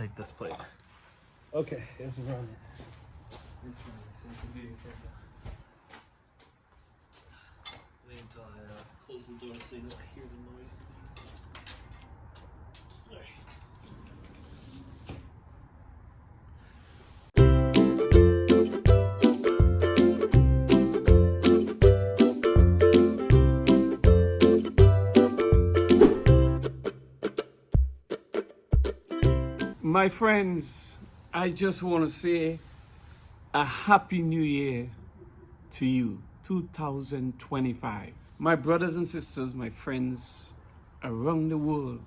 take this plate. Okay, it's around it. Wait until I close the door so you don't hear the noise. My friends, I just want to say a happy new year to you, 2025. My brothers and sisters, my friends around the world,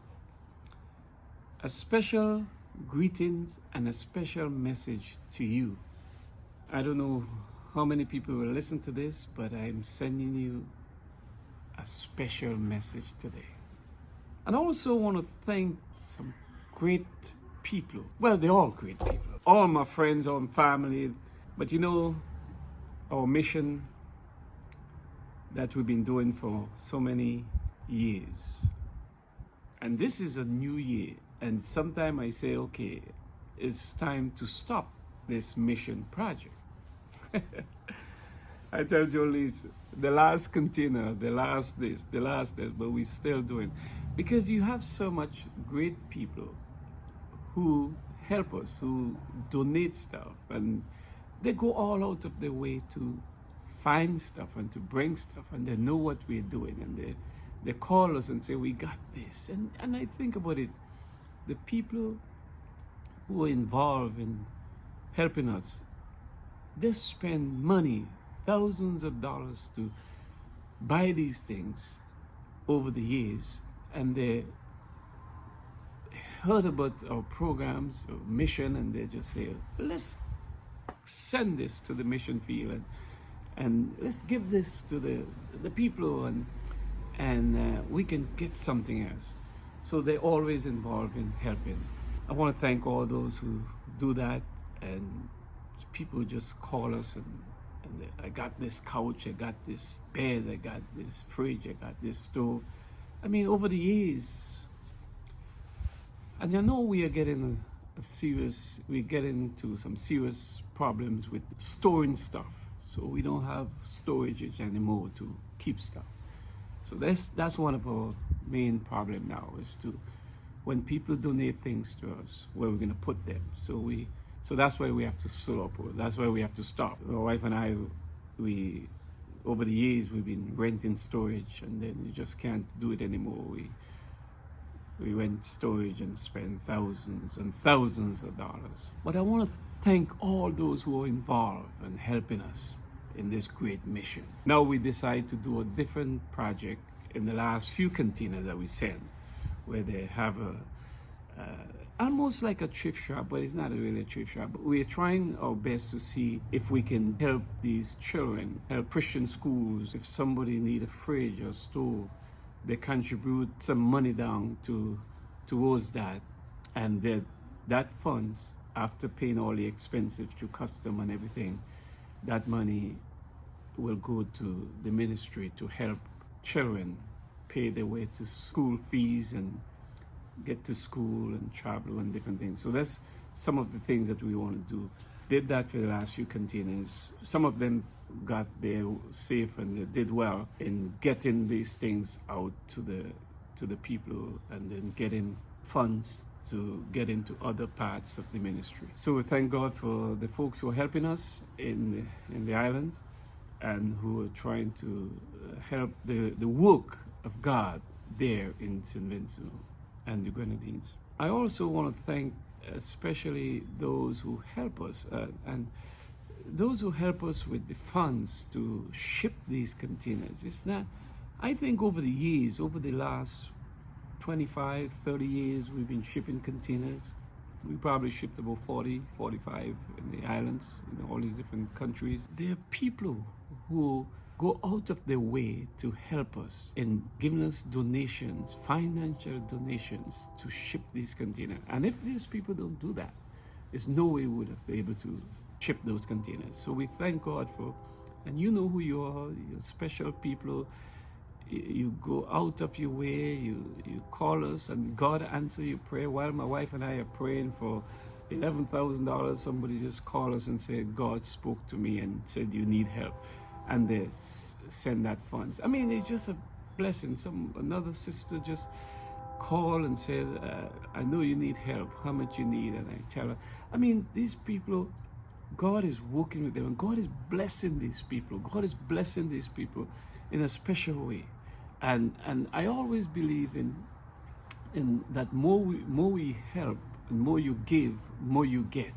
a special greetings and a special message to you. I don't know how many people will listen to this, but I'm sending you a special message today. And I also want to thank some great people. Well, they're all great people. All my friends, all my family. But you know, our mission that we've been doing for so many years. And this is a new year. And sometimes I say, okay, it's time to stop this mission project. I tell Jolie, the last container, the last this, the last that, but we're still doing. Because you have so much great people who help us, who donate stuff, and they go all out of their way to find stuff and to bring stuff, and they know what we're doing, and they call us and say, we got this. And I think about it, the people who are involved in helping us, they spend money, thousands of dollars to buy these things over the years, and they heard about our programs, our mission, and they just say, let's send this to the mission field and let's give this to the people, and we can get something else. So they're always involved in helping. I want to thank all those who do that, and people just call us and I got this couch, I got this bed, I got this fridge, I got this stove. I mean, over the years, and I know we are getting we're getting into some serious problems with storing stuff. So we don't have storage anymore to keep stuff. So that's one of our main problem now, is to, when people donate things to us, where we're gonna put them. So that's why we have to slow up. That's why we have to stop. My wife and I, over the years, we've been renting storage, and then you just can't do it anymore. We rent storage and spend thousands and thousands of dollars. But I want to thank all those who are involved and helping us in this great mission. Now we decide to do a different project in the last few containers that we send, where they have almost like a thrift shop, but it's not really a thrift shop. But we're trying our best to see if we can help these children, help Christian schools. If somebody need a fridge or stove, they contribute some money down towards that, and that funds, after paying all the expenses through custom and everything, that money will go to the ministry to help children pay their way to school fees and get to school and travel and different things. So that's some of the things that we want to do. Did that for the last few containers. Some of them got there safe, and they did well in getting these things out to the people, and then getting funds to get into other parts of the ministry. So we thank God for the folks who are helping us in the islands, and who are trying to help the work of God there in St. Vincent and the Grenadines. I also want to thank especially those who help us, and those who help us with the funds to ship these containers. It's not, I think over the years, over the last 25, 30 years, we've been shipping containers. We probably shipped about 40, 45 in the islands, in all these different countries. There are people who go out of their way to help us in giving us donations, financial donations, to ship these containers. And if these people don't do that, there's no way we would have been able to ship those containers. So we thank God for, and you know who you are, you're special people. you go out of your way, you call us, and God answer your prayer. While my wife and I are praying for $11,000, somebody just called us and said, God spoke to me and said you need help, and they send that funds. I mean, it's just a blessing. Another sister just called and said, I know you need help. How much you need? And I tell her. I mean, these people, God is working with them, and God is blessing these people. God is blessing these people in a special way, and I always believe in that more we help, and more you give, more you get.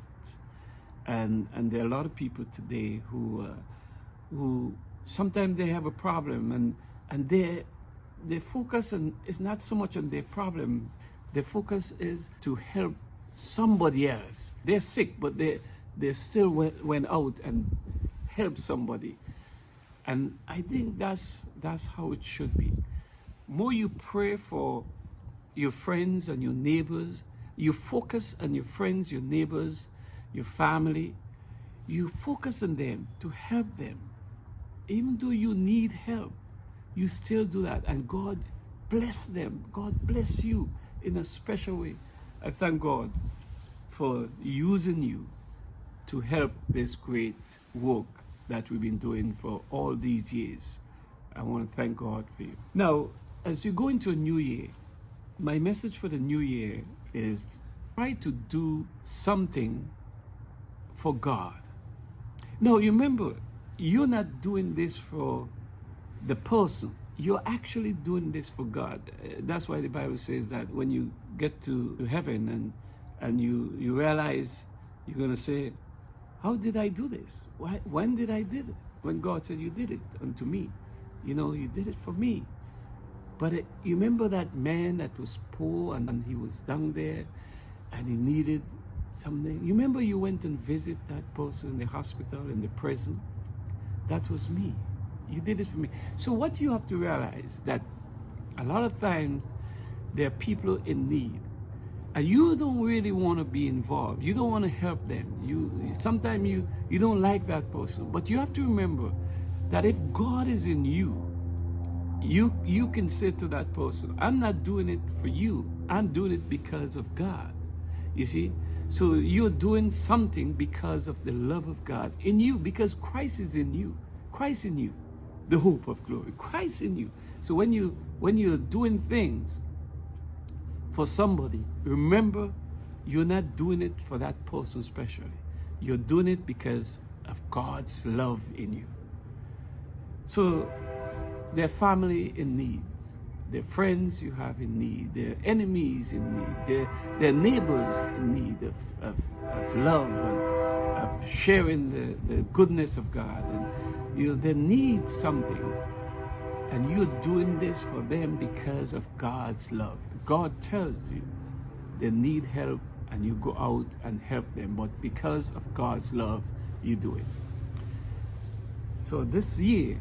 And there are a lot of people today who sometimes they have a problem, and they focus on, it's not so much on their problem. Their focus is to help somebody else. They're sick, but they still went out and helped somebody. And I think that's how it should be. More you pray for your friends and your neighbors, you focus on your friends, your neighbors, your family, you focus on them to help them. Even though you need help, you still do that, and God bless them. God bless you in a special way. I thank God for using you to help this great work that we've been doing for all these years. I want to thank God for you. Now, as you go into a new year, my message for the new year is try to do something for God. Now, you remember, you're not doing this for the person. You're actually doing this for God. That's why the Bible says that when you get to heaven and you realize, you're going to say, how did I do this? When did I did it? When God said, you did it unto me. You know, you did it for me. But you remember that man that was poor and he was down there and he needed something. You remember you went and visited that person in the hospital, in the prison? That was me. You did it for me. So what you have to realize, that a lot of times there are people in need, and you don't really want to be involved. You don't want to help them. Sometimes you don't like that person. But you have to remember that if God is in you, you can say to that person, I'm not doing it for you. I'm doing it because of God. You see? So you're doing something because of the love of God in you, because Christ is in you. Christ in you, the hope of glory. Christ in you. So when you're doing things for somebody, remember, you're not doing it for that person specially. You're doing it because of God's love in you. So their family in need, their friends you have in need, their enemies in need, their neighbors in need of love, of sharing the goodness of God. And they need something, and you're doing this for them because of God's love. God tells you they need help, and you go out and help them, but because of God's love, you do it. So this year,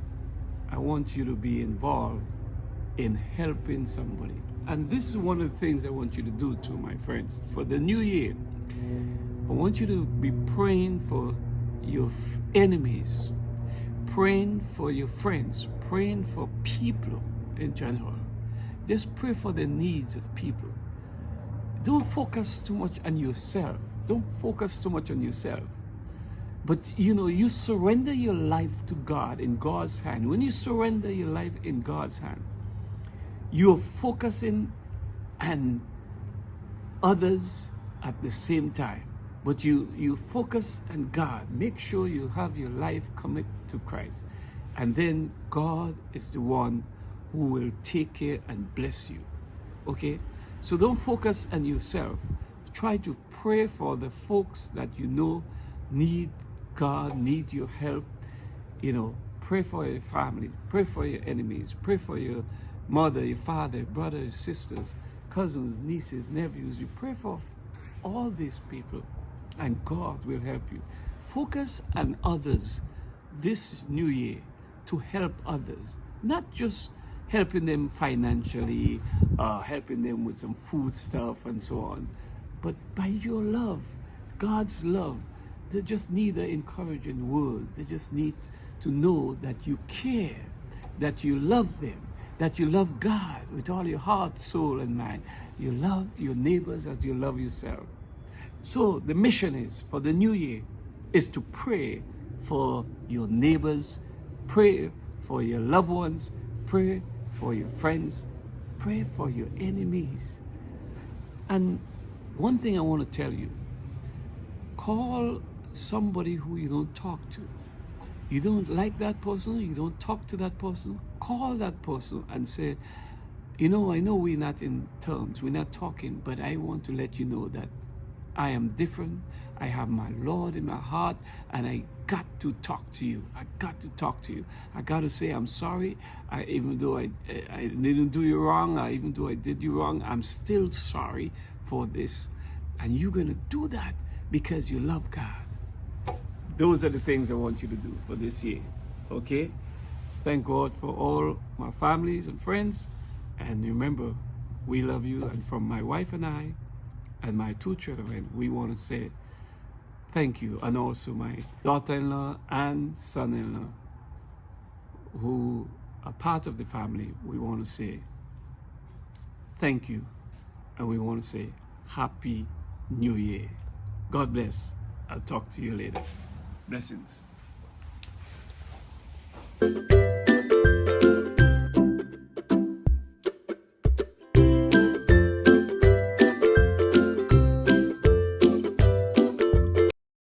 I want you to be involved in helping somebody. And this is one of the things I want you to do too, my friends. For the new year, I want you to be praying for your enemies, praying for your friends, praying for people in general. Just pray for the needs of people. Don't focus too much on yourself. Don't focus too much on yourself. But you surrender your life to God in God's hand. When you surrender your life in God's hand, you're focusing on others at the same time. But you focus on God. Make sure you have your life commit to Christ. And then God is the one who will take care and bless you. Okay? So don't focus on yourself. Try to pray for the folks that you know need God, need your help. Pray for your family. Pray for your enemies. Pray for your mother, your father, brothers, sisters, cousins, nieces, nephews. You pray for all these people, and God will help you. Focus on others this new year, to help others, not just helping them financially, helping them with some food stuff and so on, but by your love, God's love. They just need an encouraging word. They just need to know that you care, that you love them, that you love God with all your heart, soul, and mind. You love your neighbors as you love yourself. So the mission is for the new year is to pray for your neighbors, pray for your loved ones, pray for your friends, pray for your enemies. And one thing I want to tell you, call somebody who you don't talk to. You don't like that person, you don't talk to that person, call that person and say, I know we're not in terms, we're not talking, but I want to let you know that I am different. I have my Lord in my heart, and I got to talk to you. I got to talk to you. I got to say I'm sorry. Even though I didn't do you wrong, or even though I did you wrong, I'm still sorry for this. And you're going to do that because you love God. Those are the things I want you to do for this year. Okay? Thank God for all my families and friends. And remember, we love you. And from my wife and I, and my 2 children, we want to say thank you. And also my daughter-in-law and son-in-law, who are part of the family, we want to say thank you. And we want to say Happy New Year. God bless. I'll talk to you later. Blessings.